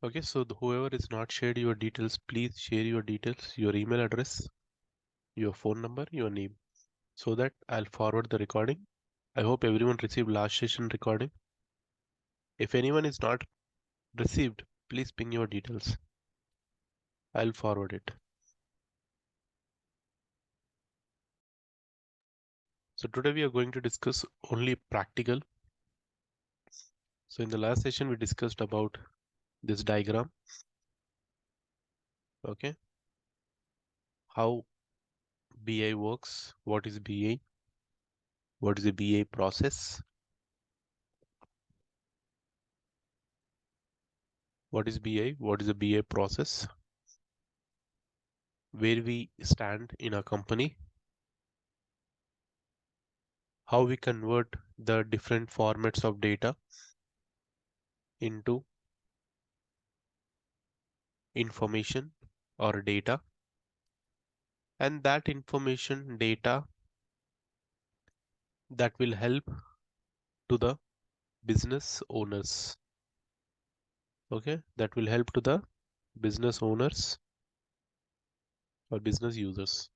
Okay, so whoever is not shared your details, please share your details, your email address, your phone number, your name, so that I'll forward the recording. I hope everyone received last session recording. If anyone is not received, please ping your details. I'll forward it. So today we are going to discuss only practical. So in the last session we discussed about this diagram. Okay, how BI works, what is BA, what is the BA process, what is BI, what is the BA process, where we stand in a company, how we convert the different formats of data into information or data, and that information data that will help to the business owners. Okay, that will help to the business owners or business users.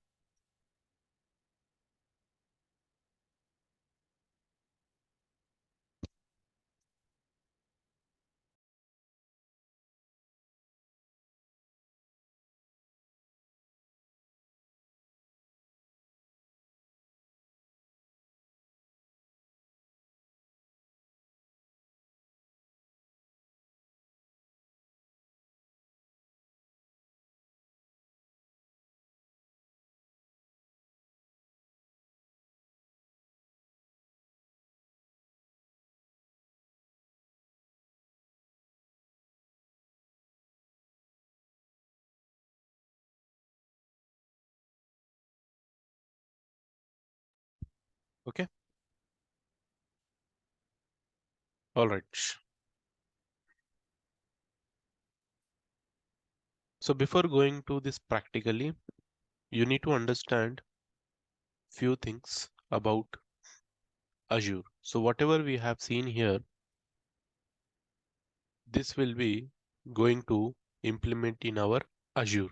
Okay, all right. So before going to this practically, you need to understand few things about Azure. So whatever we have seen here, this will be going to implement in our Azure.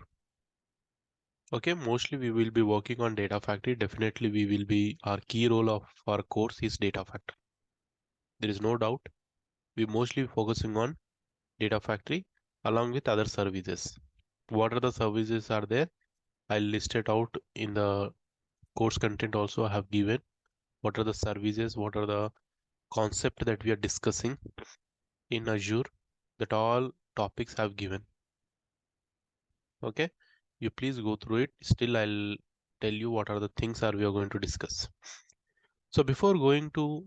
Okay, mostly we will be working on data factory. Definitely we will be, our key role of our course is data factory. There is no doubt. We mostly focusing on data factory along with other services. What are the services are there? I'll list it out in the course content also I have given. What are the services? What are the concept that we are discussing in Azure? That all topics I've given. Okay, you please go through it. Still, I'll tell you what are the things are we are going to discuss. So before going to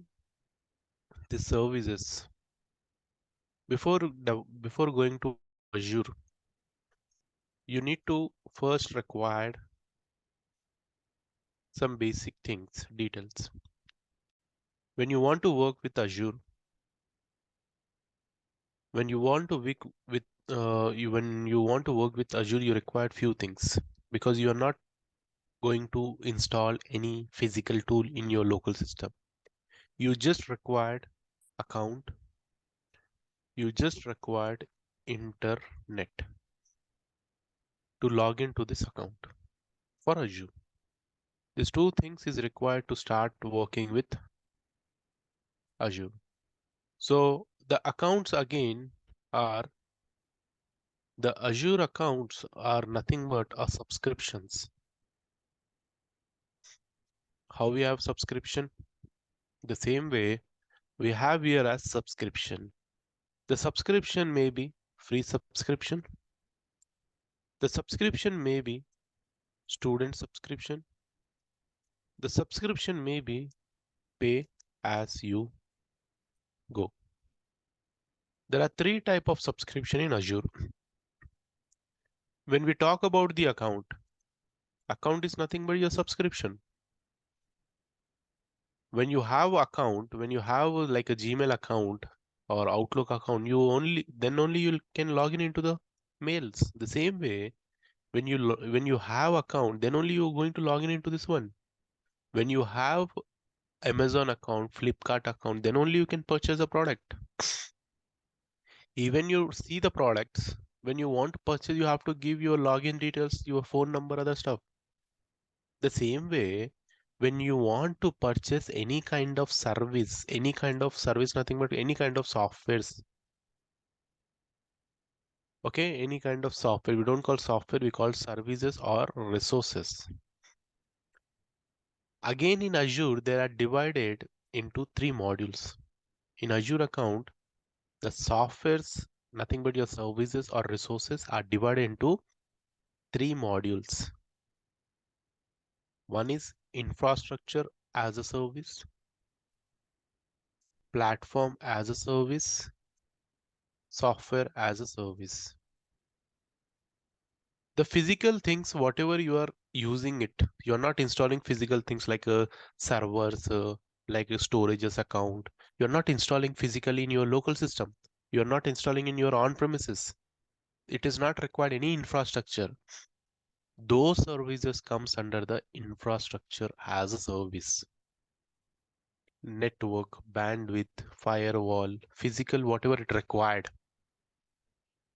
the services, before going to Azure, you need to first require some basic things, details. When you want to work with Azure, when you want to work with when you want to work with Azure, you require few things because you are not going to install any physical tool in your local system. You just required account, you just required internet to log into this account for Azure. These two things is required to start working with Azure. So the accounts again are the Azure accounts are nothing but a subscriptions. How we have subscription? The same way we have here as subscription. The subscription may be free subscription. The subscription may be student subscription. The subscription may be pay as you go. There are three type of subscription in Azure. When we talk about the account is nothing but your subscription. When you have account, when you have like a Gmail account or Outlook account, you only then only you can log in into the mails. The same way, when you have account, then only you're going to log in into this one. When you have Amazon account, Flipkart account, then only you can purchase a product. Even you see the products, when you want to purchase, you have to give your login details, your phone number, other stuff. The same way, when you want to purchase any kind of service, nothing but any kind of softwares, okay, any kind of software, we don't call software, we call services or resources. Again, in Azure, they are divided into three modules. In Azure account, the softwares, nothing but your services or resources are divided into three modules. One is infrastructure as a service, platform as a service, software as a service. The physical things, whatever you are using it, you're not installing physical things like servers, like a storages account. You're not installing physically in your local system. You're not installing in your on-premises. It is not required any infrastructure. Those services comes under the infrastructure as a service. Network, bandwidth, firewall, physical, whatever it required,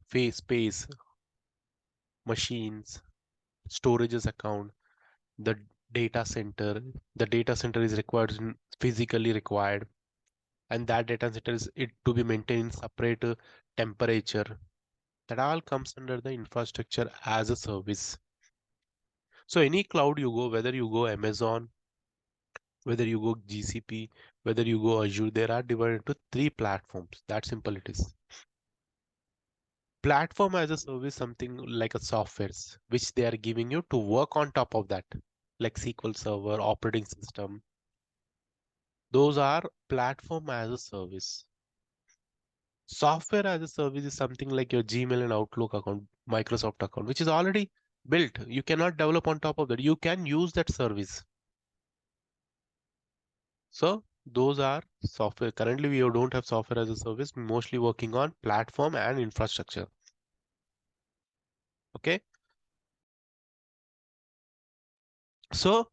face space, machines, storages account, the data center. The data center is required, physically required, and that data center is it to be maintained in separate temperature. That all comes under the infrastructure as a service. So any cloud you go, whether you go Amazon, whether you go GCP, whether you go Azure, there are divided into three platforms. That simple it is. Platform as a service, something like a softwares, which they are giving you to work on top of that, like SQL Server, operating system. Those are platform as a service. Software as a service is something like your Gmail and Outlook account, Microsoft account, which is already built. You cannot develop on top of that. You can use that service. So those are software. Currently, we don't have software as a service, mostly working on platform and infrastructure. Okay. So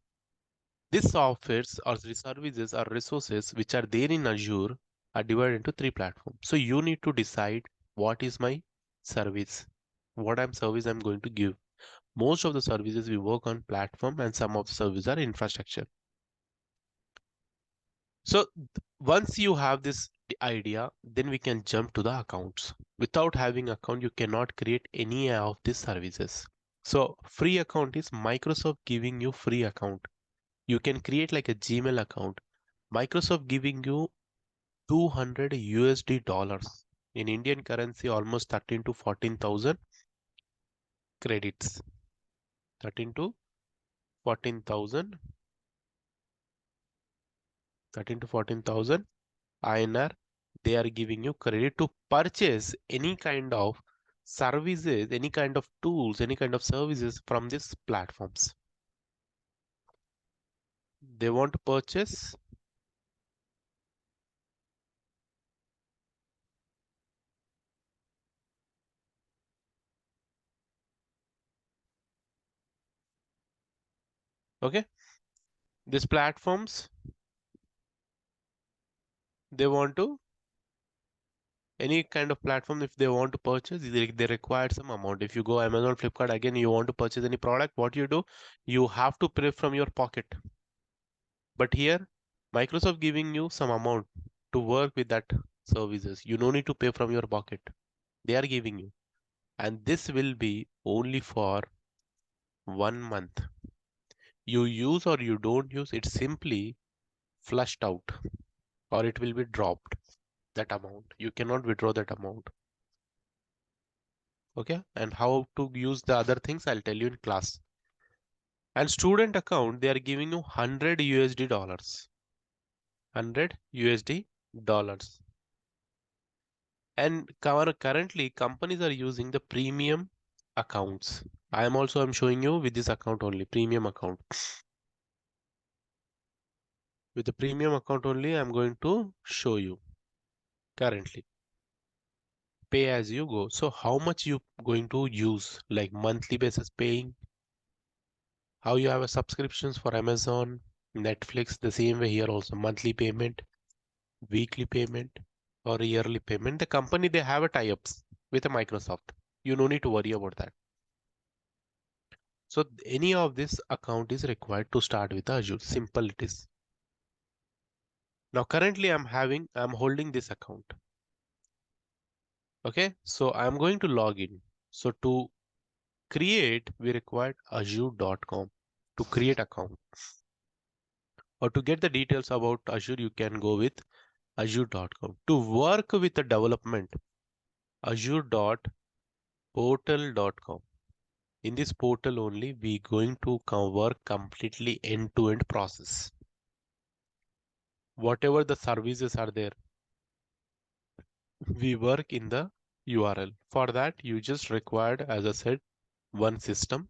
these softwares or the services or resources which are there in Azure are divided into three platforms. So you need to decide what is my service, what I'm service I'm going to give. Most of the services we work on platform and some of the services are infrastructure. So once you have this idea, then we can jump to the accounts. Without having account, you cannot create any of these services. So free account is Microsoft giving you free account. You can create like a Gmail account. Microsoft giving you 200 USD dollars in Indian currency, almost 13 to 14,000 credits. 13 to 14,000, 13 to 14,000 INR. They are giving you credit to purchase any kind of services, any kind of tools, any kind of services from these platforms. They want to purchase. Okay, these platforms, they want to any kind of platform, if they want to purchase, they require some amount. If you go Amazon, Flipkart, again you want to purchase any product, what you do, you have to pay from your pocket. But here Microsoft giving you some amount to work with that services. You no need to pay from your pocket. They are giving you, and this will be only for 1 month. You use or you don't use, it's simply flushed out or it will be dropped. That amount you cannot withdraw that amount. Okay, and how to use the other things I'll tell you in class. And student account, they are giving you 100 USD dollars. 100 USD dollars. And currently companies are using the premium accounts. I'm showing you with this account only, premium account. With the premium account only, I'm going to show you currently. Pay as you go. So how much you going to use, like monthly basis paying, how you have a subscriptions for Amazon, Netflix, the same way here also monthly payment, weekly payment. or yearly payment. The company, they have a tie-ups with a Microsoft. You no need to worry about that. So any of this account is required to start with Azure. Simple it is. Now currently I'm holding this account. Okay, so I'm going to log in. So to create, we require azure.com to create account. Or to get the details about Azure, you can go with azure.com. To work with the development, azure.portal.com. In this portal only, we going to work completely end-to-end process. Whatever the services are there, we work in the URL. For that, you just required, as I said, one system,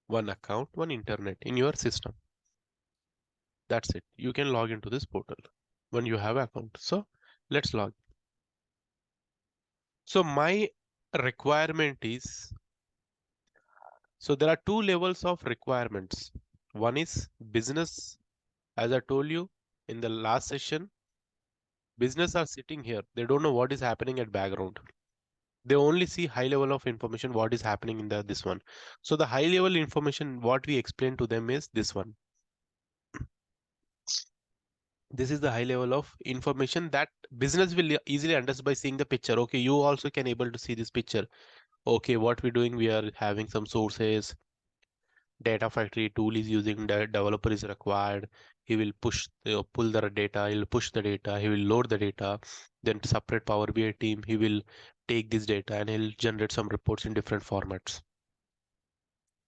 one account, one internet in your system. That's it. You can log into this portal when you have account. So let's log. So my requirement is, so there are two levels of requirements. One is business. As I told you in the last session, business are sitting here. They don't know what is happening at background. They only see high level of information, what is happening in this one. So the high level information, what we explain to them is this one. This is the high level of information that business will easily understand by seeing the picture. Okay, you also can able to see this picture. Okay, what we're doing, we are having some sources, data factory tool is using, the developer is required. He will pull the data, he'll push the data, he will load the data, then separate Power BI team, he will take this data and he'll generate some reports in different formats.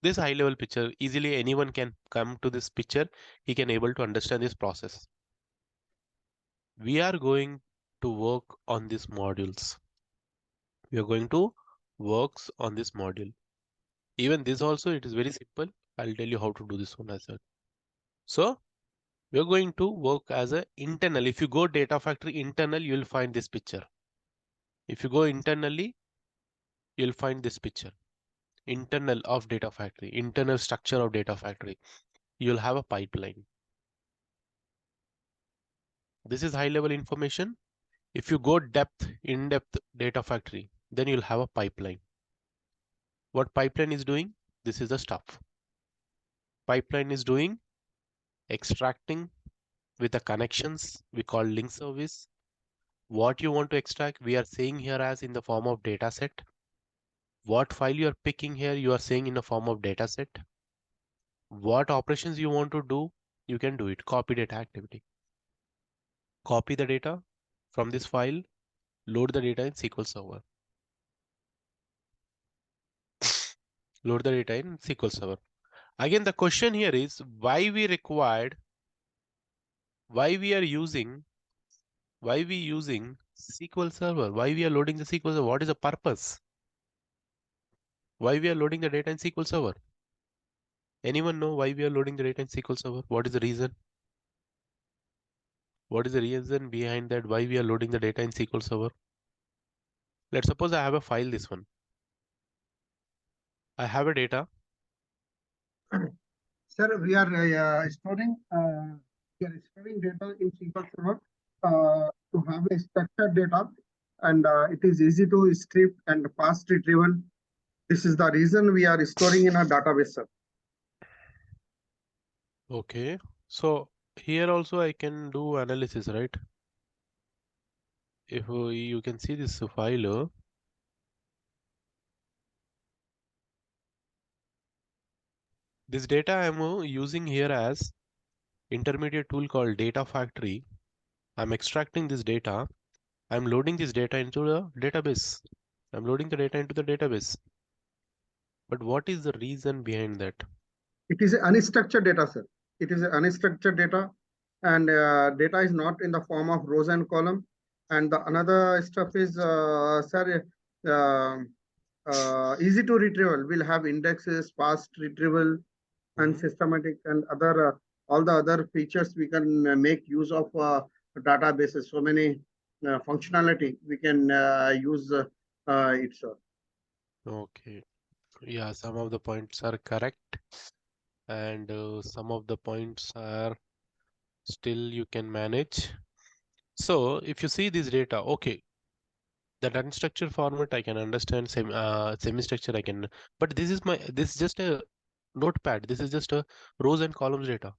This high level picture, easily anyone can come to this picture, he can able to understand this process. We are going to work on these modules. We are going to works on this module. Even this also, it is very simple. I'll tell you how to do this one as well. So we're going to work as a internal. If you go data factory internal, you'll find this picture. If you go internally, you'll find this picture. Internal of data factory, internal structure of data factory. You'll have a pipeline. This is high level information. If you go in-depth data factory, then you'll have a pipeline. What pipeline is doing? This is the stuff. Pipeline is doing extracting with the connections we call link service. What you want to extract, we are saying here as in the form of data set. What file you are picking here, you are saying in the form of data set. What operations you want to do, you can do it. Copy data activity. Copy the data from this file, load the data in SQL Server. Load the data in SQL Server. Again, the question here is why we required, why we are using, why we using SQL Server? Why we are loading the SQL Server? What is the purpose? Why we are loading the data in SQL Server? Anyone know why we are loading the data in SQL Server? What is the reason? What is the reason behind that? Why we are loading the data in SQL Server? Let's suppose I have a file, this one. I have a data. Sir, we are storing data in SQL Server to have a structured data, and it is easy to strip and fast retrieval. This is the reason we are storing in a database, sir. Okay. So here also I can do analysis, right? If you can see this file, this data I'm using here as intermediate tool called data factory. I'm extracting this data. I'm loading this data into the database. I'm loading the data into the database. But what is the reason behind that? It is unstructured data, sir. It is unstructured data, and data is not in the form of rows and column. And the another stuff is, sir, uh, easy to retrieval. We'll have indexes, fast retrieval, and Hmm. systematic and other all the other features we can make use of databases. So many functionality we can use it, sir. Okay. Yeah, some of the points are correct, and some of the points are still you can manage. So if you see this data, okay, that unstructured format I can understand, semi-structure I can, but this is just a notepad. This is just a rows and columns data.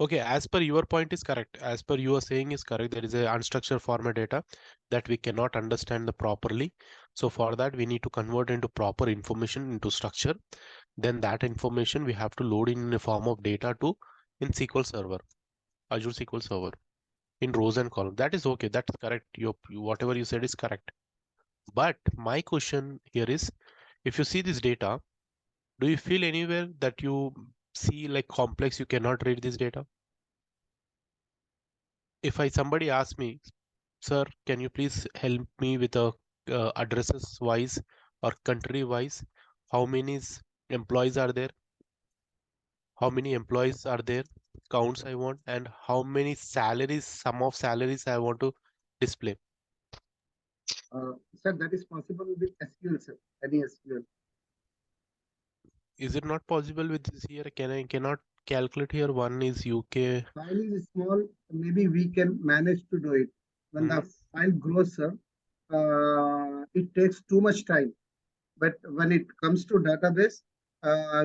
Okay, as per your point is correct. As per you are saying is correct. There is a unstructured format data that we cannot understand the properly. So for that we need to convert into proper information into structure. Then that information we have to load in a form of data to in SQL Server, Azure SQL Server, in rows and columns. That is okay. That's correct. Whatever you said is correct. But my question here is, if you see this data, do you feel anywhere that you see like complex, you cannot read this data? If I somebody asks me, sir, can you please help me with a addresses wise or country wise, how many employees are there? How many employees are there? Counts I want, and how many salaries, sum of salaries I want to display. Sir, that is possible with SQL, sir. Any SQL. Is it not possible with this here? I cannot calculate here? One is UK. File is small, maybe we can manage to do it. When the Hmm. file grows, sir, it takes too much time. But when it comes to database,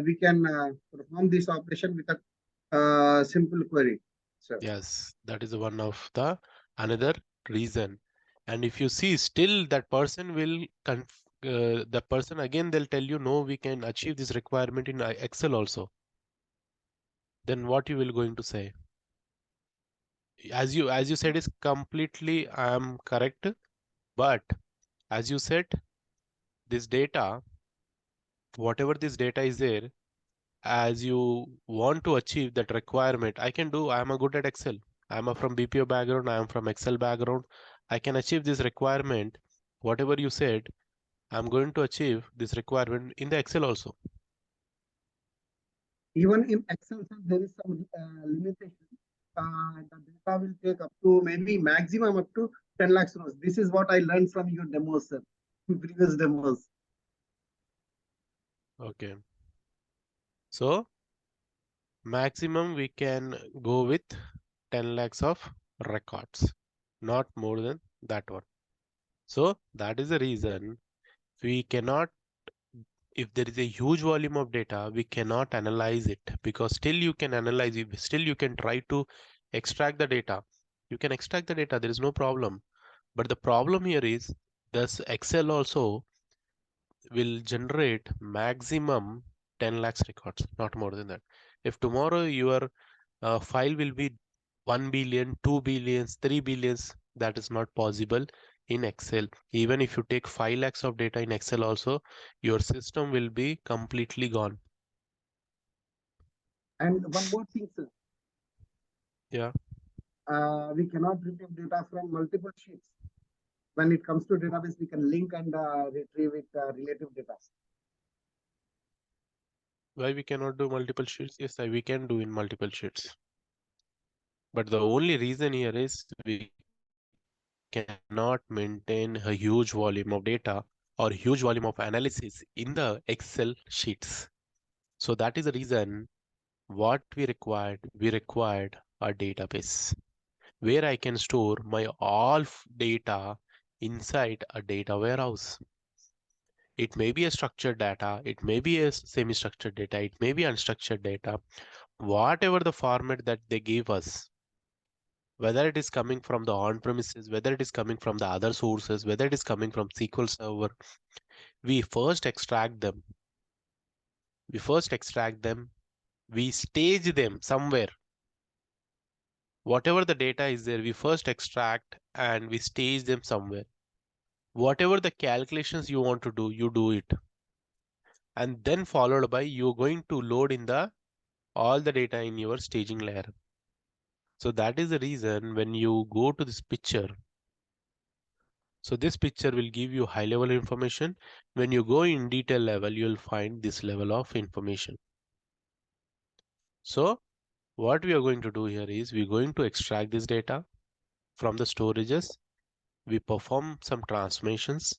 we can perform this operation with a simple query, sir. Yes, that is one of the another reason. And if you see, still that person will the person again they'll tell you no, we can achieve this requirement in Excel also. Then what you will going to say? As you said is completely I am correct, but as you said, this data, whatever this data is there, as you want to achieve that requirement, I can do. I am a good at Excel. I am a from BPO background. I am from Excel background. I can achieve this requirement. Whatever you said, I'm going to achieve this requirement in the Excel also. Even in Excel, sir, there is some limitation. The data will take up to maybe maximum up to 10 lakhs rows. This is what I learned from your demos, sir. Previous demos. Okay. So maximum we can go with 10 lakhs of records, not more than that one. So that is the reason we cannot, if there is a huge volume of data, we cannot analyze it, because still you can analyze it, still you can try to extract the data. You can extract the data, there is no problem. But the problem here is this Excel also will generate maximum 10 lakhs records, not more than that. If tomorrow your file will be 1 billion, 2 billions, 3 billions, that is not possible in Excel. Even if you take 5 lakhs of data in Excel also, your system will be completely gone. And one more thing, sir. Yeah. We cannot retrieve data from multiple sheets. When it comes to database, we can link and retrieve it relative data. Why we cannot do multiple sheets? Yes, we can do in multiple sheets. But the only reason here is we cannot maintain a huge volume of data or huge volume of analysis in the Excel sheets. So that is the reason what we required a database where I can store my all data inside a data warehouse. It may be a structured data, it may be a semi-structured data, it may be unstructured data, whatever the format that they gave us, whether it is coming from the on-premises, whether it is coming from the other sources, whether it is coming from SQL Server, we first extract them. We first extract them, we stage them somewhere. Whatever the data is there, we first extract and we stage them somewhere. Whatever the calculations you want to do, you do it. And then followed by you're going to load in the all the data in your staging layer. So that is the reason when you go to this picture, so this picture will give you high level information. When you go in detail level, you'll find this level of information. So what we are going to do here is we're going to extract this data from the storages. We perform some transformations.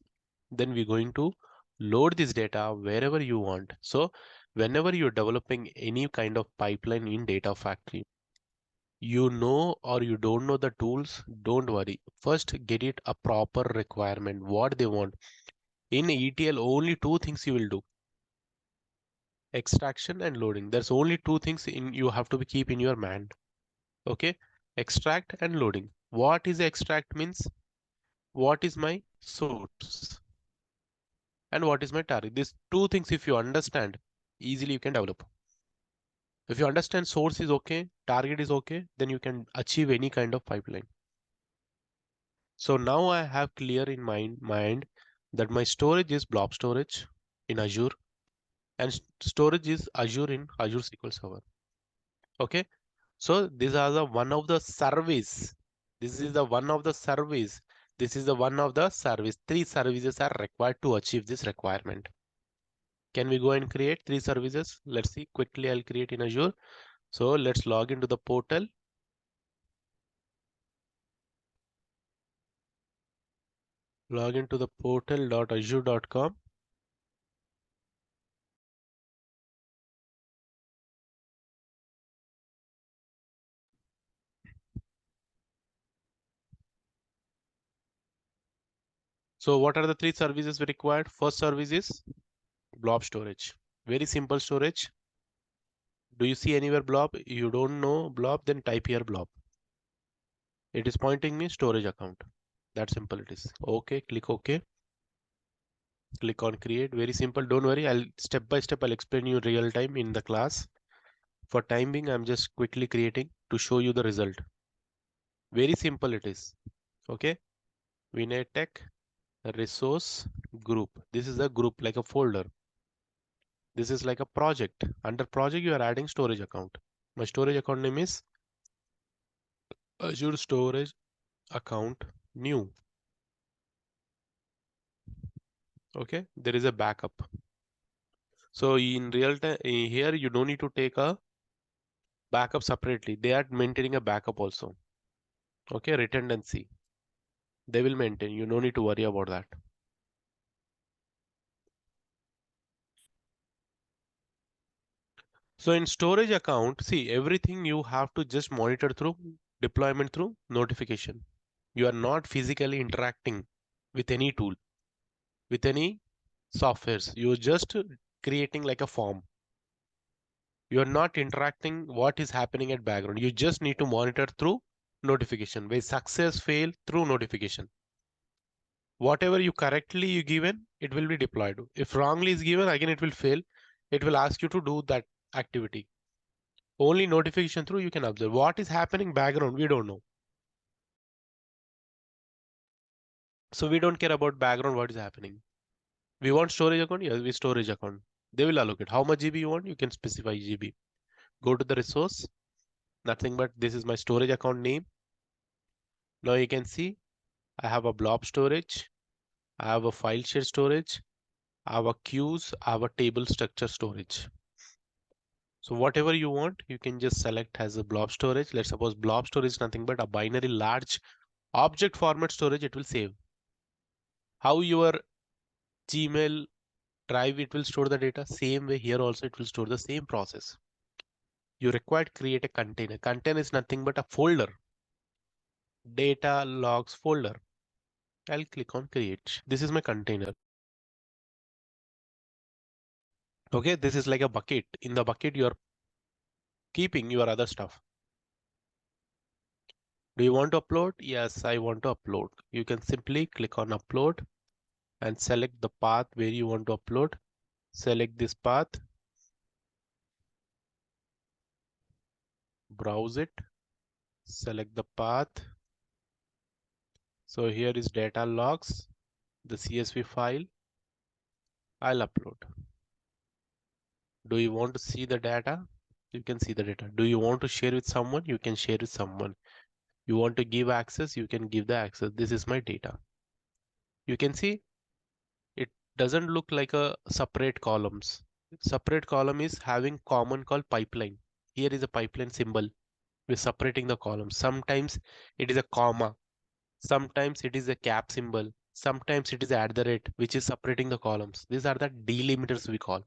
Then we're going to load this data wherever you want. So whenever you're developing any kind of pipeline in data factory, You know or you don't know the tools, don't worry. First, get it a proper requirement, what they want. In ETL, only two things you will do: extraction and loading. There's only two things in you have to be keep in your mind. Okay, extract and loading. What is extract means? What is my source and what is my target? These two things, if you understand, easily you can develop. If you understand source is okay, target is okay, then you can achieve any kind of pipeline. So now I have clear in mind that my storage is blob storage in Azure and storage is Azure in Azure SQL Server. Okay. So these are the one of the service. This is the one of the service. This is the one of the service. Three services are required to achieve this requirement. Can we go and create three services? Let's see quickly. I'll create in Azure. So let's log into the portal. Log into the portal.azure.com. So what are the three services we required? First service is blob storage. Very simple storage. Do you see anywhere blob? You don't know blob, then type here blob. It is pointing me storage account. That simple it is. Okay, click OK. Click on create. Very simple. Don't worry. I'll step by step I'll explain you real time in the class. For time being, I'm just quickly creating to show you the result. Very simple it is. Okay. Vinay Tech resource group. This is a group like a folder. This is like a project. Under project, you are adding storage account. My storage account name is Azure Storage Account New. Okay, there is a backup. So in real time here, you don't need to take a backup separately. They are maintaining a backup also. Okay, redundancy. They will maintain. You don't need to worry about that. So in storage account, see everything you have to just monitor through deployment through notification. You are not physically interacting with any tool, with any softwares. You're just creating like a form. You're not interacting what is happening at background. You just need to monitor through notification. Where success fail through notification. Whatever you correctly you given, it will be deployed. If wrongly is given, again it will fail. It will ask you to do that activity. Only notification through you can observe. What is happening background, we don't know. So we don't care about background, what is happening. We want storage account, yes, we storage account. They will allocate. How much GB you want, you can specify GB. Go to the resource, nothing but this is my storage account name. Now you can see I have a blob storage, I have a file share storage, I have a queues, I have a table structure storage. So whatever you want, you can just select as a blob storage. Let's suppose blob storage is nothing but a binary large object format storage it will save. How your Gmail Drive it will store the data, same way here also it will store the same process. You require to create a container. Container is nothing but a folder, data logs folder. I'll click on create. This is my container. Okay, this is like a bucket. In the bucket, you're keeping your other stuff. Do you want to upload? Yes, I want to upload. You can simply click on upload and select the path where you want to upload. Select this path, browse it, select the path. So here is data logs, the CSV file. I'll upload. Do you want to see the data? You can see the data. Do you want to share with someone? You can share with someone. You want to give access? You can give the access. This is my data. You can see it doesn't look like a separate columns. Separate column is having common called pipeline. Here is a pipeline symbol. We're separating the columns. Sometimes it is a comma. Sometimes it is a cap symbol. Sometimes it is at the rate, which is separating the columns. These are the delimiters we call.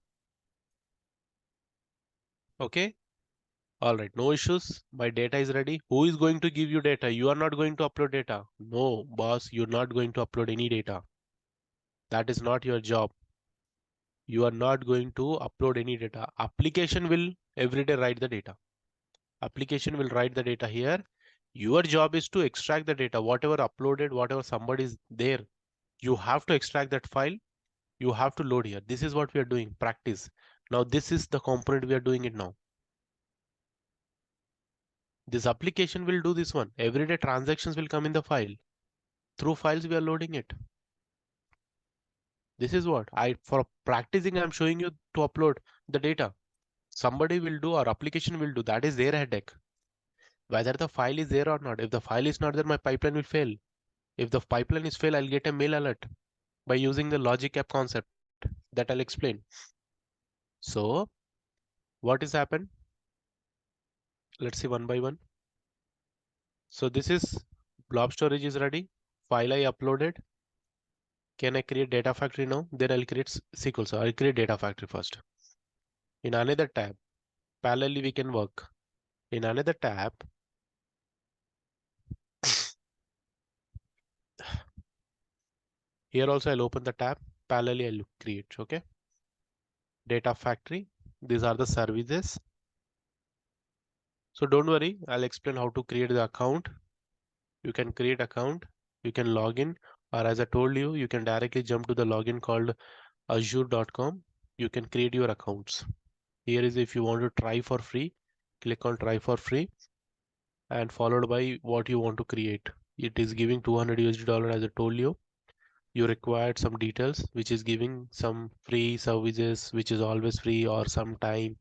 Okay. All right, no issues. My data is ready. Who is going to give you data? You are not going to upload data. No, boss, you're not going to upload any data. That is not your job. You are not going to upload any data. Application will every day write the data. Application will write the data here. Your job is to extract the data, whatever uploaded, whatever somebody is there. You have to extract that file. You have to load here. This is what we are doing, practice. Now this is the component we are doing it now. This application will do this one. Everyday transactions will come in the file. Through files we are loading it. This is what I for practicing I'm showing you to upload the data. Somebody will do or application will do. That is their headache. Whether the file is there or not. If the file is not there, my pipeline will fail. If the pipeline is fail, I'll get a mail alert by using the logic app concept that I'll explain. So what is happened? Let's see one by one. So this is blob storage is ready. File I uploaded. Can I create data factory now? Then I'll create SQL. So I'll create data factory first. In another tab, parallelly we can work. In another tab, here also I'll open the tab. Parallelly I'll create. Okay. Data factory. These are the services. So don't worry. I'll explain how to create the account. You can create account. You can log in, or as I told you, you can directly jump to the login called azure.com. You can create your accounts. Here is if you want to try for free, click on try for free and followed by what you want to create. It is giving 200 USD dollar as I told you. You required some details which is giving some free services which is always free or sometime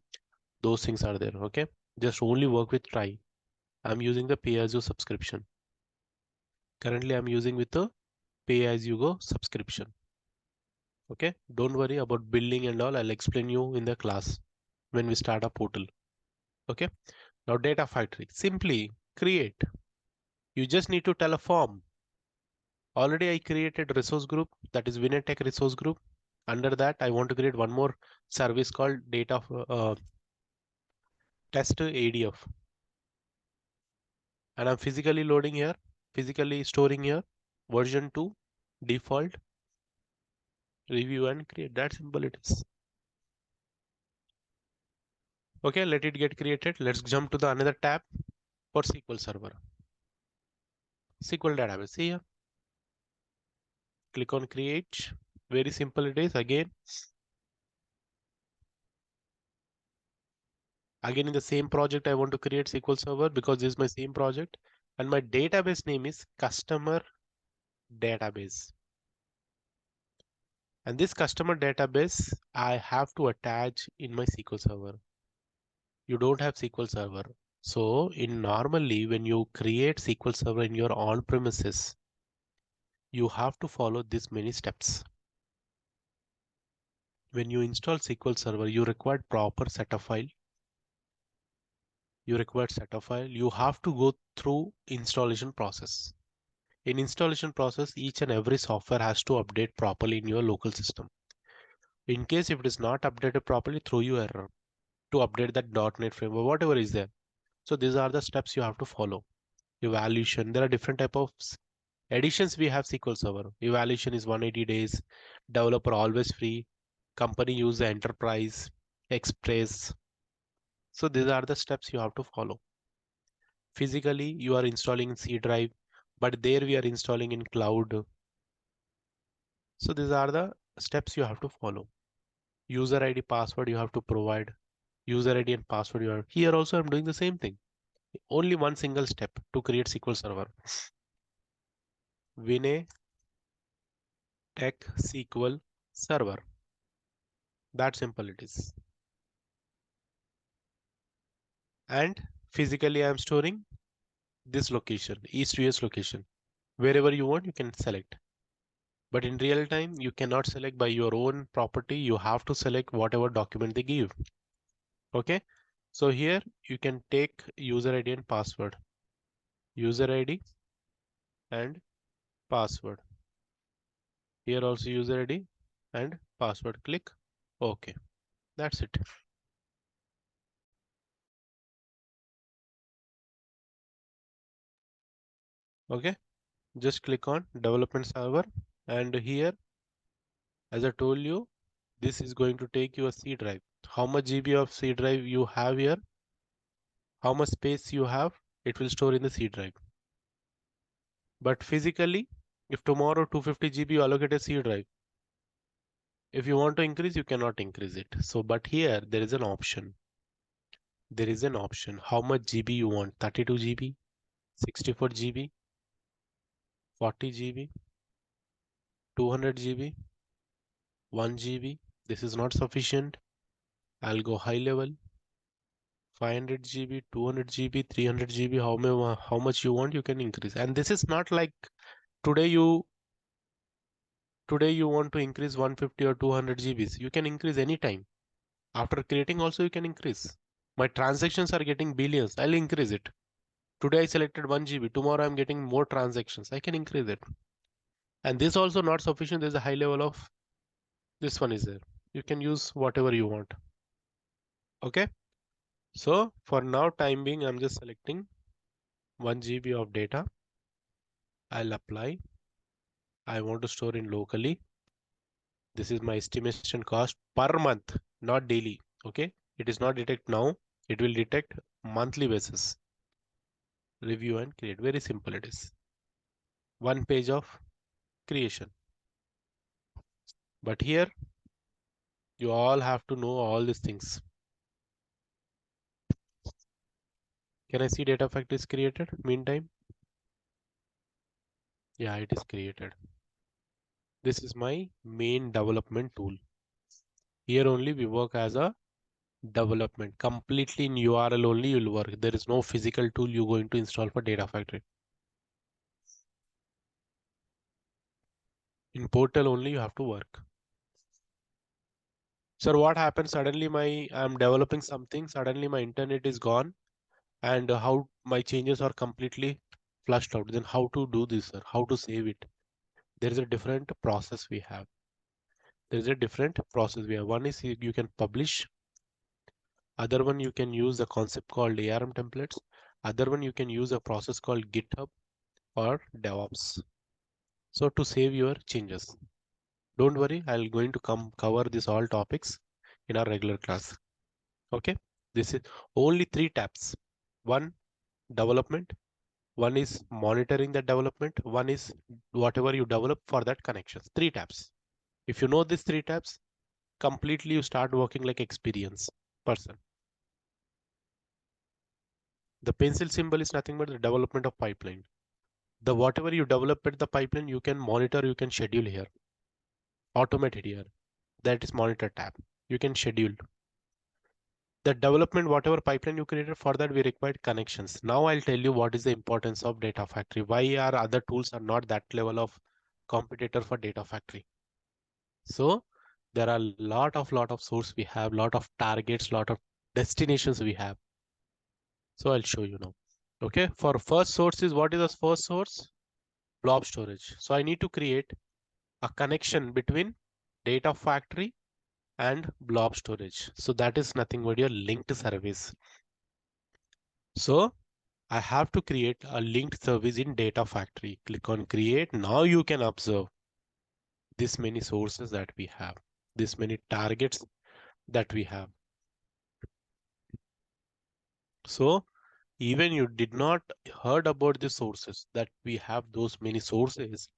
those things are there. Okay, just only work with try. I'm using the pay as you subscription. Currently I'm using with the pay as you go subscription. Okay, don't worry about billing and all. I'll explain you in the class when we start a portal. Okay, now data factory simply create. You just need to tell a form. Already I created resource group, that is Vinay Tech resource group. Under that I want to create one more service called data test ADF, and I'm physically loading here, physically storing here version 2 default, review and create. That simple it is. Okay, let it get created. Let's jump to the another tab for SQL Server. SQL database. See here, click on create. Very simple it is. Again in the same project I want to create SQL Server because this is my same project and my database name is customer database. And this customer database I have to attach in my SQL Server. You don't have SQL Server. So in normally when you create SQL Server in your on premises, you have to follow this many steps. When you install SQL Server, you require proper setup file. You have to go through installation process. In installation process, each and every software has to update properly in your local system. In case if it is not updated properly, throw you error to update that .NET framework, whatever is there. So these are the steps you have to follow. Evaluation, there are different type of editions we have SQL Server. Evaluation is 180 days, developer always free, company use the enterprise, express. So these are the steps you have to follow. Physically, you are installing in C drive, but there we are installing in cloud. So these are the steps you have to follow. User ID password you have to provide. User ID and password you have. Here also I'm doing the same thing. Only one single step to create SQL Server. Vinay Tech SQL Server. That simple it is. And physically I'm storing this location, East US location. Wherever you want, you can select. But in real time, you cannot select by your own property. You have to select whatever document they give. Okay. So here you can take user ID and password. User ID and password. Here also user ID and password. Click OK. That's it. Okay, just click on development server, and here, as I told you, this is going to take you a C drive. How much GB of C drive you have here, how much space you have, it will store in the C drive. But physically, if tomorrow 250 GB you allocate a C drive, if you want to increase, you cannot increase it. So, but here there is an option. There is an option. How much GB you want? 32 GB, 64 GB, 40 GB, 200 GB, 1 GB. This is not sufficient. I'll go high level. 500 GB, 200 GB, 300 GB. How much you want, you can increase. And this is not like today you today you want to increase 150 or 200 GBs. You can increase anytime. After creating also you can increase. My transactions are getting billions. I'll increase it. Today I selected 1 GB. Tomorrow I'm getting more transactions. I can increase it. And this also not sufficient. There's a high level of this one is there. You can use whatever you want. Okay. So for now time being, I'm just selecting 1 GB of data. I'll apply. I want to store in locally. This is my estimation cost per month, not daily. Okay. It is not detect now. It will detect monthly basis. Review and create. Very simple it is. One page of creation. But here you all have to know all these things. Can I see data factory is created? Meantime, yeah, it is created. This is my main development tool. Here only we work as a development. Completely in URL only you'll work. There is no physical tool you're going to install for data factory. In portal only you have to work. Sir, what happens suddenly I'm developing something, suddenly my internet is gone and how my changes are completely flushed out. Then how to do this, sir? How to save it? There is a different process we have. There is a different process we have. One is you can publish. Other one you can use a concept called ARM templates. Other one you can use a process called GitHub or DevOps. So to save your changes. Don't worry, I'll going to come cover this all topics in our regular class. Okay. This is only three tabs. One, development. One is monitoring the development. One is whatever you develop for that connections. Three tabs. If you know these three tabs, completely you start working like experienced person. The pencil symbol is nothing but the development of pipeline. The whatever you develop at the pipeline, you can monitor, you can schedule here, automate it here. That is monitor tab. You can schedule the development, whatever pipeline you created. For that we required connections. Now I'll tell you what is the importance of data factory. Why our other tools are not that level of competitor for data factory. So there are lot of source we have, lot of targets, lot of destinations we have. So I'll show you now. Okay, for first source is what is the first source? Blob storage. So I need to create a connection between data factory and blob storage. So that is nothing but your linked service. So I have to create a linked service in data factory. Click on create. Now you can observe this many sources that we have, this many targets that we have. So even you did not heard about the sources that we have, those many sources,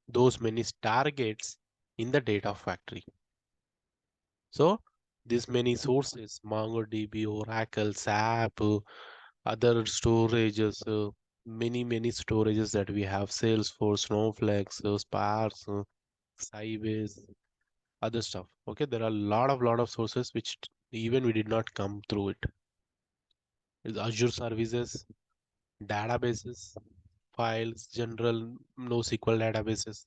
those many targets in the data factory. So these many sources, MongoDB, Oracle, SAP, other storages, many storages that we have, Salesforce, Snowflake, Spark, Sybase, other stuff. Okay, there are a lot of sources which even we did not come through it. Is Azure services, databases, files, general NoSQL databases.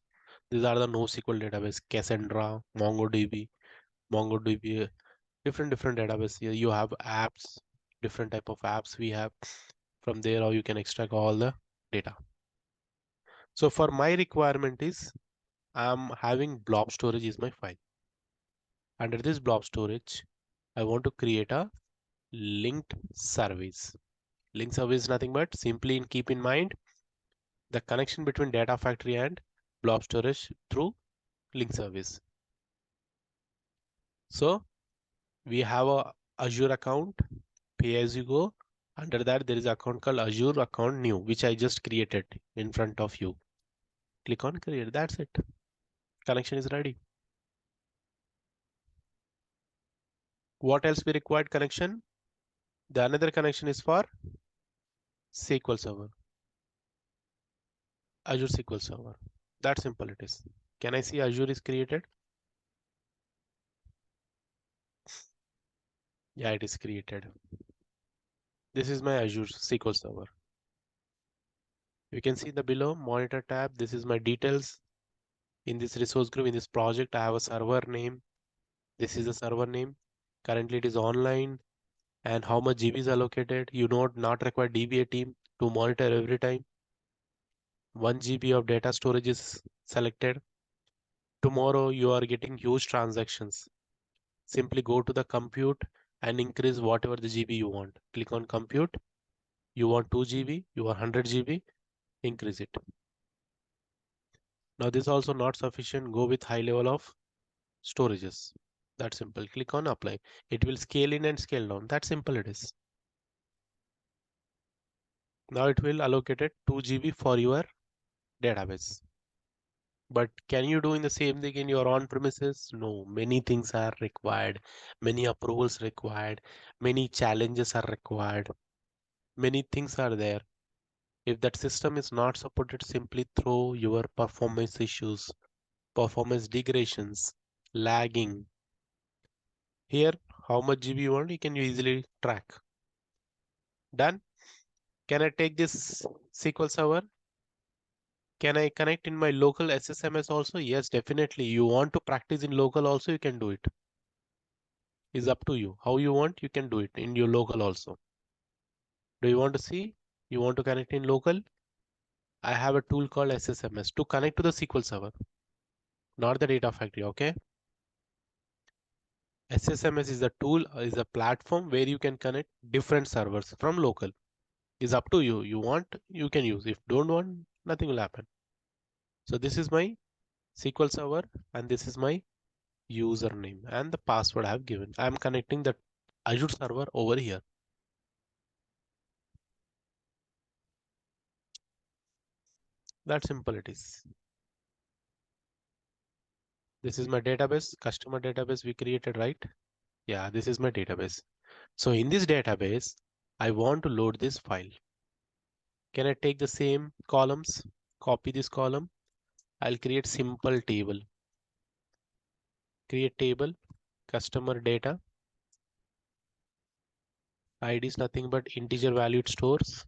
These are the NoSQL database, Cassandra, MongoDB, different database. Here you have apps, different type of apps we have. From there, how you can extract all the data. So for my requirement is I'm having blob storage is my file. Under this blob storage, I want to create a linked service. Link service is nothing but simply keep in mind the connection between data factory and blob storage through link service. So we have a Azure account, pay as you go. Under that, there is an account called Azure account new, which I just created in front of you. Click on create. That's it. Connection is ready. What else we required connection? The another connection is for SQL Server, Azure SQL Server. That simple it is. Can I see Azure is created? Yeah, it is created. This is my Azure SQL Server. You can see the below monitor tab. This is my details. In this resource group, in this project, I have a server name. This is the server name. Currently, it is online. And how much GB is allocated? You not require DBA team to monitor every time. 1 GB of data storage is selected. Tomorrow, you are getting huge transactions. Simply go to the compute and increase whatever the GB you want. Click on compute. You want 2 GB, you want 100 GB, increase it. Now, this is also not sufficient. Go with high level of storages. That simple. Click on apply. It will scale in and scale down. That simple it is. Now it will allocate it 2 GB for your database. But can you do in the same thing in your on premises? No, many things are required, many approvals required, many challenges are required, many things are there. If that system is not supported, simply throw your performance issues, performance degradations, lagging. Here, how much GB you want, you can easily track. Done. Can I take this SQL Server? Can I connect in my local SSMS also? Yes, definitely. You want to practice in local also, you can do it. Is up to you. How you want, you can do it in your local also. Do you want to see? You want to connect in local? I have a tool called SSMS to connect to the SQL Server, not the data factory, okay? SSMS is a tool, is a platform where you can connect different servers from local. Is up to you. You want, you can use. If don't want, nothing will happen. So this is my SQL Server and this is my username and the password I have given. I am connecting the Azure server over here. That simple it is. This is my database, customer database we created, right? Yeah, this is my database. So in this database, I want to load this file. Can I take the same columns, copy this column? I'll create simple table. Create table, customer data. ID is nothing but integer value it stores.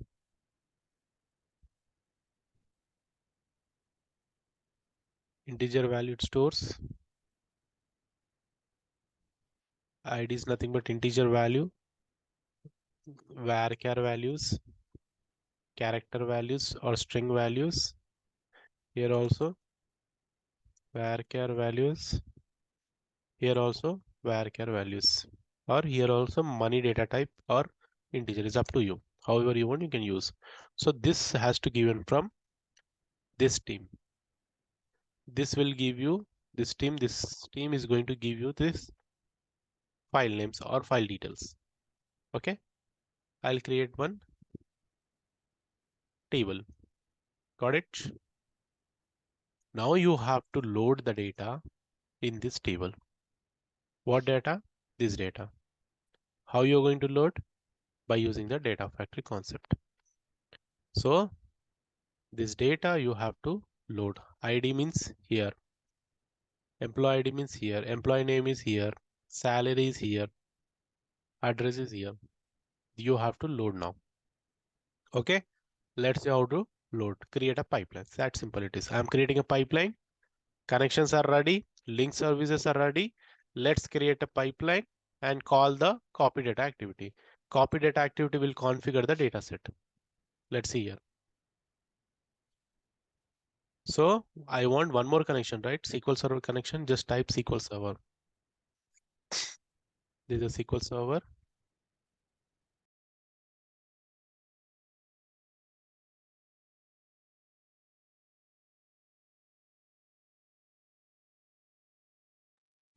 Integer value it stores. ID is nothing but integer value. Varchar values, character values or string values. Here also varchar values. Here also varchar values. Or here also money data type or integer is up to you. However you want, you can use. So this has to given from this team. This will give you this team. This team is going to give you this file names or file details. Okay. I'll create one table. Got it? Now you have to load the data in this table. What data? This data. How you're going to load? By using the data factory concept. So this data you have to load. ID means here. Employee ID means here. Employee name is here. Salary is here. Address is here. You have to load now. Okay. Let's see how to load. Create a pipeline. That simple it is. I'm creating a pipeline. Connections are ready. Link services are ready. Let's create a pipeline and call the copy data activity. Copy data activity will configure the data set. Let's see here. So I want one more connection, right? SQL Server connection. Just type SQL Server. This is a SQL Server.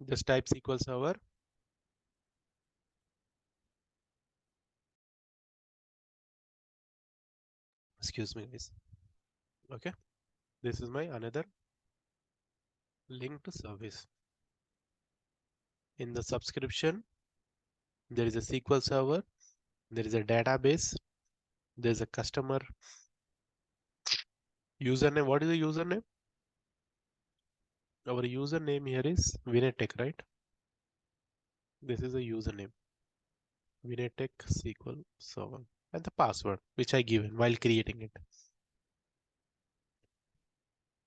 Just type SQL Server. Excuse me, guys. Okay, this is my another link to service. In the subscription, there is a SQL Server, there is a database, there is a customer username. What is the username? Our username here is Vinay Tech, right? This is a username, Vinay Tech SQL Server, and the password which I given while creating it,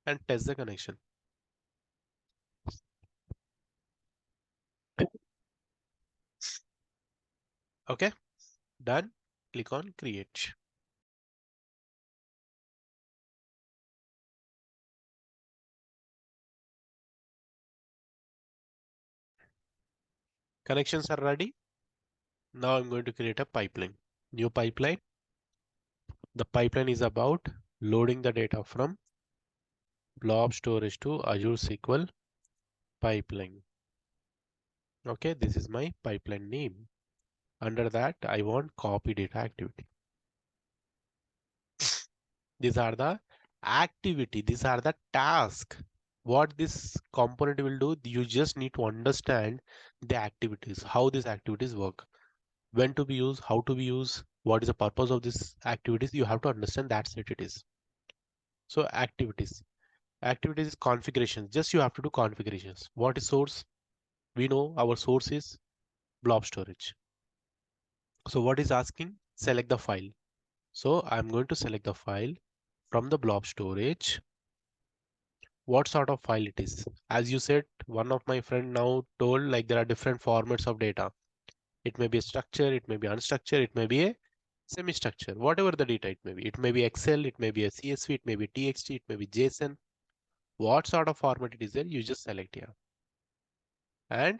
and test the connection. Okay, done. Click on create. Connections are ready. Now I'm going to create a pipeline. New pipeline. The pipeline is about loading the data from blob storage to Azure SQL pipeline. Okay, this is my pipeline name. Under that, I want copy data activity. These are the activity. These are the task. What this component will do, you just need to understand the activities, how these activities work, when to be used, how to be used, what is the purpose of these activities. You have to understand that's it is. So activities. Activities is configurations. Just you have to do configurations. What is source? We know our source is blob storage. So what is asking? Select the file. So I'm going to select the file from the blob storage. What sort of file it is? As you said, one of my friend now told like there are different formats of data. It may be a structure, it may be unstructured, it may be a semi-structure, whatever the data it may be. It may be Excel, it may be a CSV, it may be TXT, it may be JSON. What sort of format it is there, you just select here. And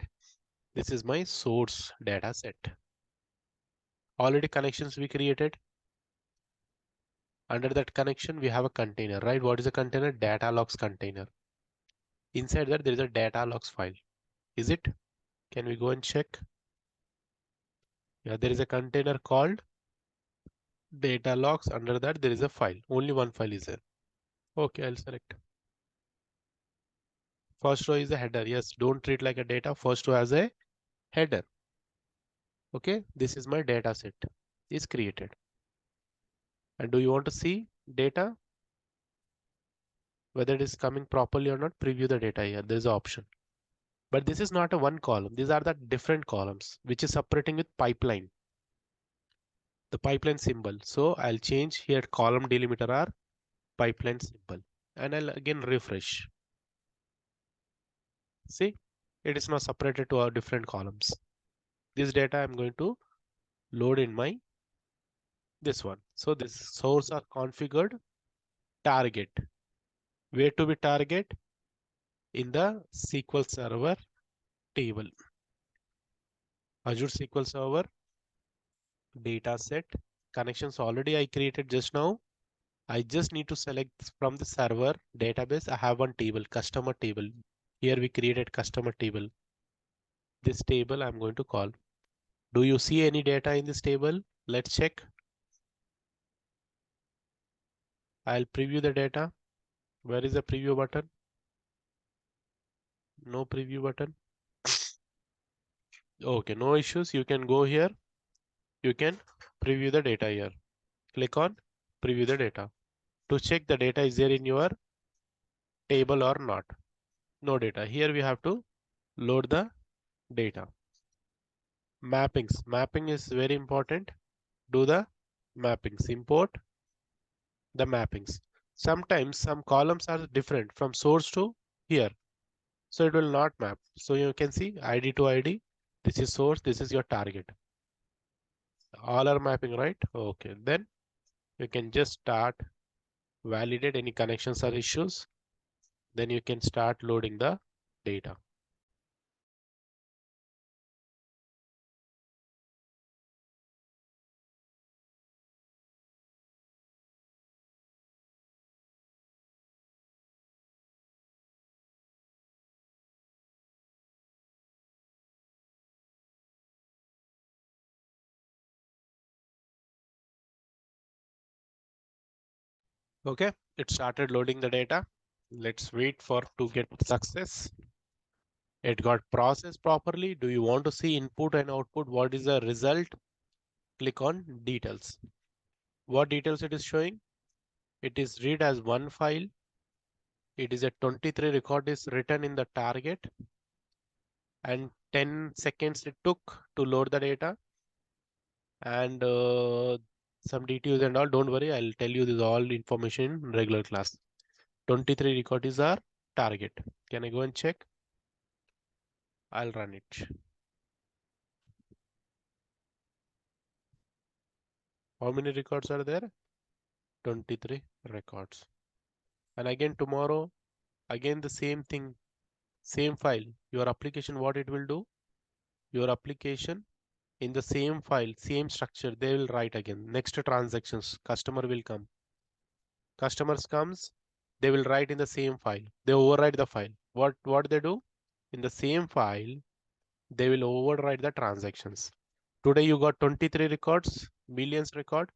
this is my source data set. Already connections we created. Under that connection, we have a container, right? What is a container? Data logs container. Inside that, there is a data logs file. Is it? Can we go and check? Yeah, there is a container called data logs. Under that, there is a file. Only one file is there. Okay, I'll select. First row is a header. Yes, don't treat like a data. First row as a header. Okay, this is my data set is created. And do you want to see data? Whether it is coming properly or not, preview the data here. There is an option. But this is not a one column. These are the different columns, which is separating with pipeline. The pipeline symbol. So I'll change here column delimiter are pipeline symbol. And I'll again refresh. See, it is now separated to our different columns. This data I'm going to load in my this one. So this source are configured target. Where to be target? In the SQL Server table. Azure SQL Server data set connections already I created just now. I just need to select from the server database. I have one table, customer table. Here we created customer table. This table I'm going to call. Do you see any data in this table? Let's check. I'll preview the data. Where is the preview button? No preview button. Okay, no issues. You can go here. You can preview the data here. Click on preview the data to check the data is there in your table or not. No data. Here we have to load the data. Mappings. Mapping is very important. Do the mappings. Import the mappings. Sometimes some columns are different from source to here. So it will not map. So you can see ID to ID. This is source. This is your target. All are mapping, right? Okay. Then you can just start validate any connections or issues. Then you can start loading the data. Okay, it started loading the data. Let's wait for to get success. It got processed properly. Do you want to see input and output? What is the result? Click on details. What details it is showing? It is read as one file. It is a 23 record is written in the target and 10 seconds it took to load the data and some details and all. Don't worry, I'll tell you this all information in regular class. 23 record is our target. Can I go and check? I'll run it. How many records are there? 23 records. And again tomorrow, again the same thing, same file. Your application, what it will do? Your application in the same file, same structure, they will write again. Next transactions, customer will come. Customers comes, they will write in the same file. They overwrite the file. What they do? In the same file, they will overwrite the transactions. Today you got 23 records, millions record.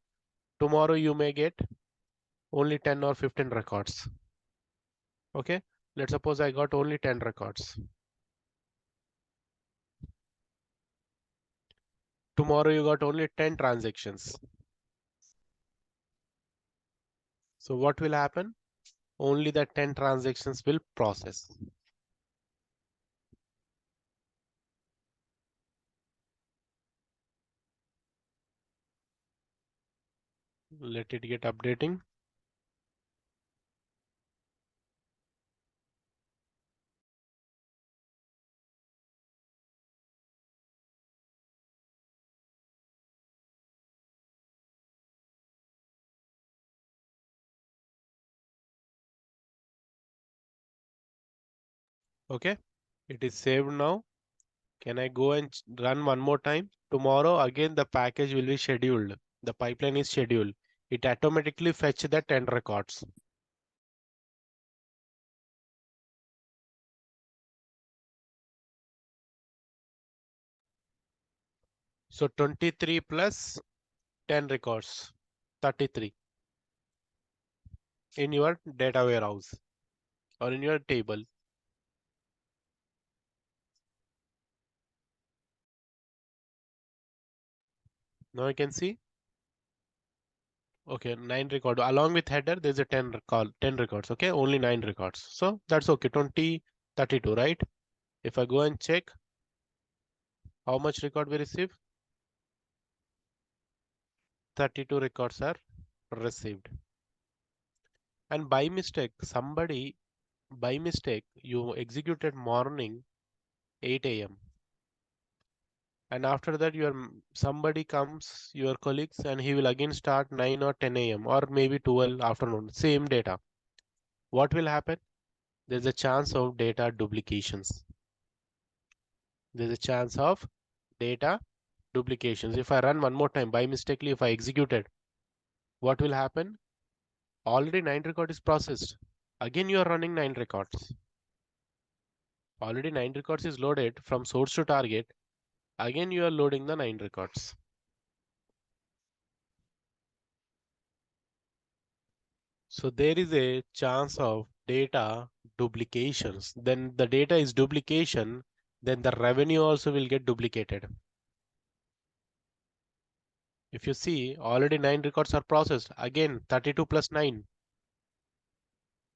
Tomorrow you may get only 10 or 15 records. Okay, let's suppose I got only 10 records. Tomorrow you got only 10 transactions. So what will happen? Only the 10 transactions will process. Let it get updating. Okay, it is saved now. Can I go and run one more time? Tomorrow again the package will be scheduled. The pipeline is scheduled. It automatically fetch the 10 records. So 23 plus 10 records, 33 in your data warehouse or in your table. Now you can see, okay, 9 record along with header. There's a 10 record, 10 records. Okay, only 9 records. So that's okay. 20, 32, right? If I go and check how much record we receive, 32 records are received. And by mistake, somebody by mistake you executed morning 8 a.m. and after that your somebody comes, your colleagues, and he will again start 9 or 10 a.m. or maybe 12 afternoon, same data. What will happen? There's a chance of data duplications. There's a chance of data duplications. If I run one more time by mistakenly, if I executed, what will happen? Already 9 record is processed. Again you are running 9 records. Already 9 records is loaded from source to target. Again you are loading the 9 records. So there is a chance of data duplications. Then the data is duplication, then the revenue also will get duplicated. If you see, already 9 records are processed. Again, 32 plus 9,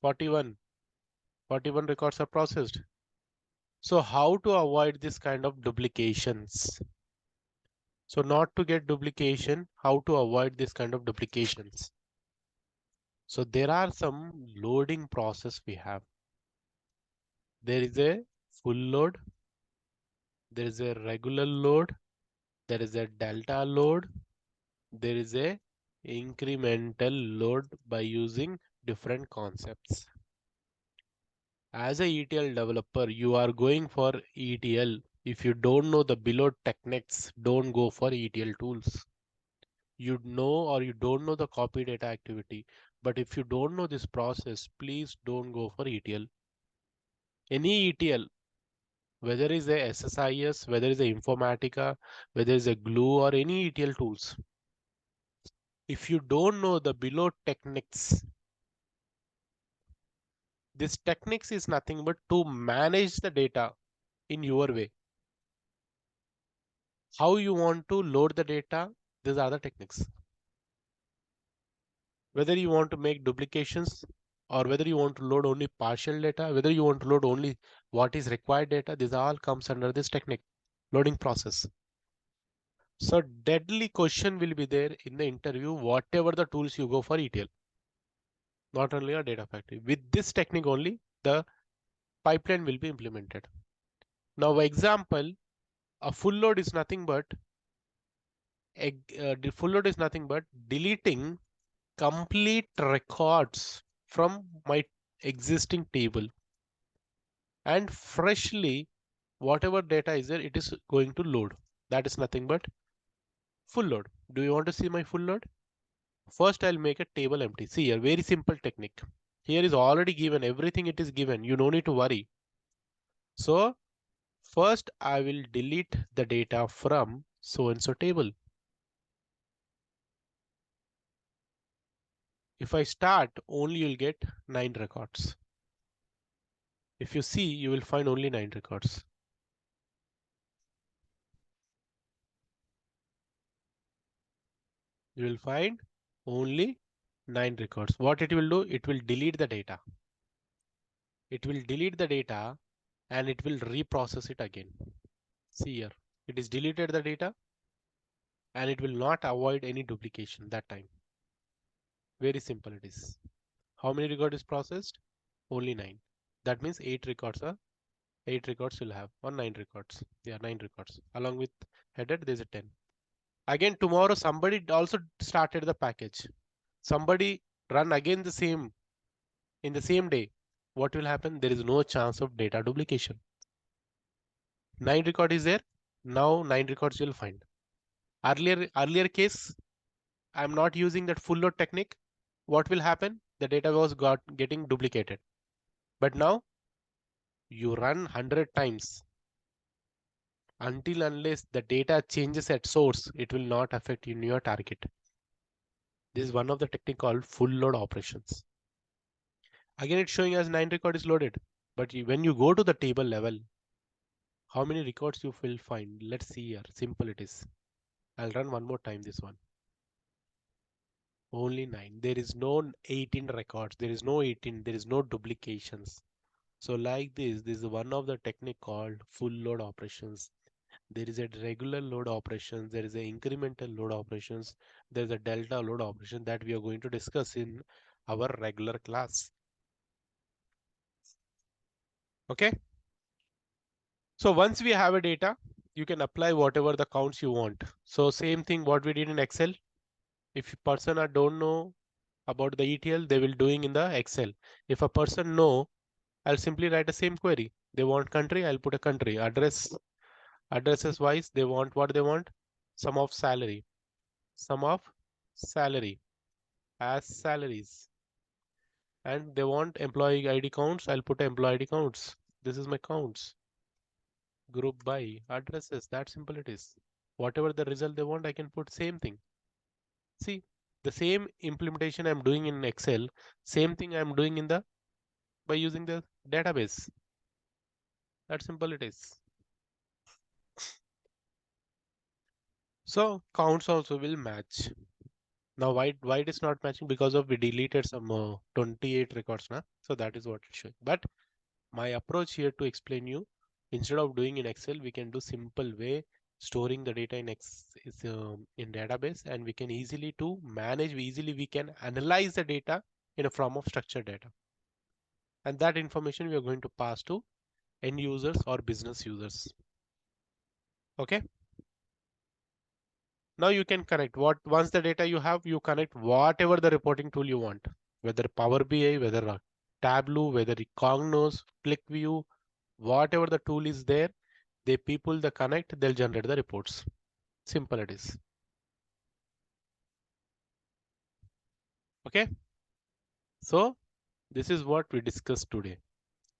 41. 41 records are processed. So how to avoid this kind of duplications? So not to get duplication, how to avoid this kind of duplications? So there are some loading process we have. There is a full load, there is a regular load, there is a delta load, there is a incremental load by using different concepts. As a ETL developer, you are going for ETL. If you don't know the below techniques, don't go for ETL tools. You know or you don't know the copy data activity. But if you don't know this process, please don't go for ETL. Any ETL, whether it's a SSIS, whether it's a Informatica, whether it's a Glue or any ETL tools, if you don't know the below techniques, This techniques is nothing but to manage the data in your way. How you want to load the data, these are the techniques. Whether you want to make duplications or whether you want to load only partial data, whether you want to load only what is required data, this all comes under this technique, loading process. So deadly question will be there in the interview, whatever the tools you go for ETL, not only a data factory. With this technique only, the pipeline will be implemented. Now, example, a full load is nothing but the full load is nothing but deleting complete records from my existing table and freshly whatever data is there, it is going to load. That is nothing but full load. Do you want to see my full load? First, I'll make a table empty. See here, very simple technique. Here is already given, everything it is given. You don't need to worry. So first I will delete the data from so and so table. If I start, only you'll get 9 records. If you see, you will find only 9 records. You will find only 9 records. What it will do, it will delete the data. It will delete the data and it will reprocess it again. See here, it is deleted the data and it will not avoid any duplication that time. Very simple it is. How many records is processed? Only 9. That means 8 records are 8 records will have or 9 records. Yeah, 9 records. Along with header, there's a 10. Again, tomorrow somebody also started the package. Somebody run again the same in the same day. What will happen? There is no chance of data duplication. 9 record is there. Now 9 records you'll find. Earlier case, I'm not using that full load technique. What will happen? The data was getting duplicated. But now you run 100 times until unless the data changes at source, it will not affect in your target. This is one of the technique called full load operations. Again, it's showing as 9 record is loaded. But when you go to the table level, how many records you will find? Let's see here. Simple it is. I'll run one more time this one. Only 9. There is no 18 records. There is no 18. There is no duplications. So like this is one of the technique called full load operations. There is a regular load operations, there is a incremental load operations, there is a delta load operation that we are going to discuss in our regular class. Okay. So once we have a data, you can apply whatever the counts you want. So same thing what we did in Excel. If a person don't know about the ETL, they will doing in the Excel. If a person know, I'll simply write the same query. They want country, I'll put a country. Addresses wise, they want what they want. Sum of salary. Sum of salary as salaries. And they want employee ID counts. I'll put employee ID counts. This is my counts. Group by addresses. That simple it is. Whatever the result they want, I can put same thing. See, the same implementation I'm doing in Excel, same thing I'm doing in the by using the database. That simple it is. So counts also will match. Now why it is not matching? Because of we deleted some 28 records now. So that is what it's showing. But my approach here to explain you, instead of doing in Excel, we can do simple way storing the data in in database, and we can easily to manage. Easily we can analyze the data in a form of structured data, and that information we are going to pass to end users or business users. Okay. Now you can connect what once the data you have, you connect whatever the reporting tool you want, whether Power BI, whether Tableau, whether Cognos, ClickView, whatever the tool is there, they people the connect, they'll generate the reports. Simple it is. Okay. So this is what we discussed today.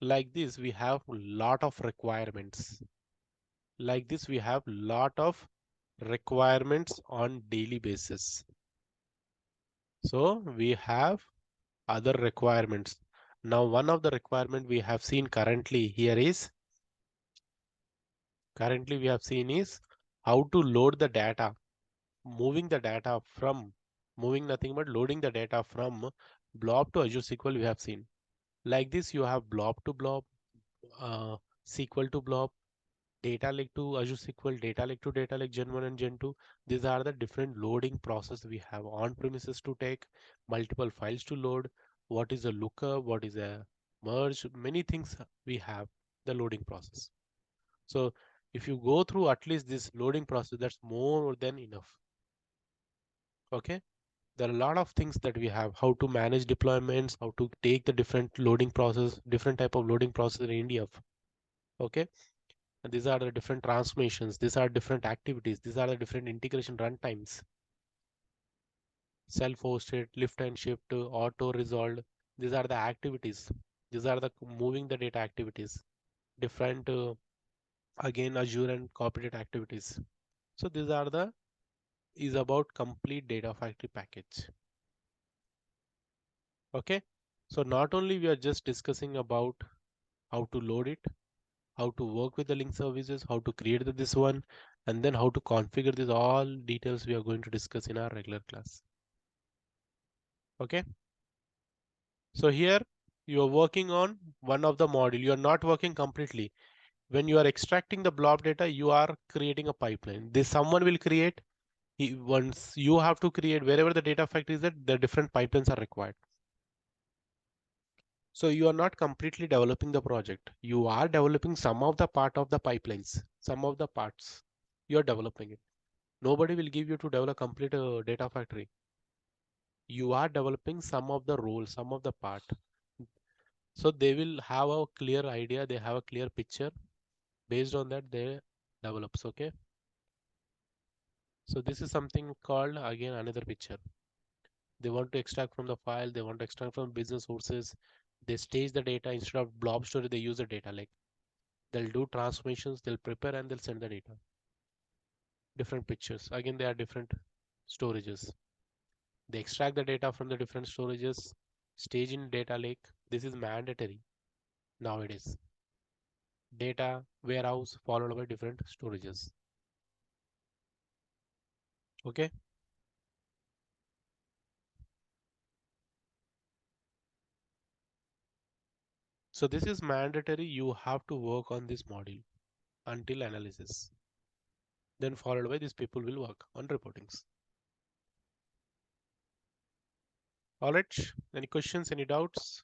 Like this, we have lot of requirements. Like this, we have lot of requirements on daily basis. So we have other requirements. Now, one of the requirement we have seen currently we have seen is how to load the data, moving the data from, moving nothing but loading the data from blob to Azure SQL we have seen. Like this, you have blob to blob, uh, SQL to blob, data lake to Azure SQL, data lake to data lake Gen 1 and Gen 2. These are the different loading process we have on premises to take, multiple files to load, what is a lookup, what is a merge, many things we have the loading process. So if you go through at least this loading process, that's more than enough. Okay. There are a lot of things that we have, how to manage deployments, how to take the different loading process, different type of loading process in India. Okay. And these are the different transformations. These are different activities. These are the different integration runtimes. Self-hosted, lift and shift, auto resolved. These are the activities. These are the moving the data activities. Different again Azure and corporate activities. So these are the is about complete data factory package. Okay. So not only we are just discussing about how to load it, how to work with the link services, how to create this one, and then how to configure this all details we are going to discuss in our regular class. Okay. So here you are working on one of the module. You are not working completely. When you are extracting the blob data, you are creating a pipeline. This someone will create. Once you have to create wherever the data factory is that the different pipelines are required. So you are not completely developing the project. You are developing some of the part of the pipelines, some of the parts. You are developing it. Nobody will give you to develop complete data factory. You are developing some of the roles, some of the part. So they will have a clear idea. They have a clear picture. Based on that, they develops. Okay. So this is something called again another picture. They want to extract from the file. They want to extract from business sources. They stage the data instead of blob storage. They use the data lake. They'll do transformations, they'll prepare and they'll send the data. Different pictures. Again, they are different storages. They extract the data from the different storages, stage in data lake. This is mandatory nowadays. Data warehouse followed by different storages. Okay. So this is mandatory. You have to work on this module until analysis. Then followed by these people will work on reportings. All right. Any questions, any doubts?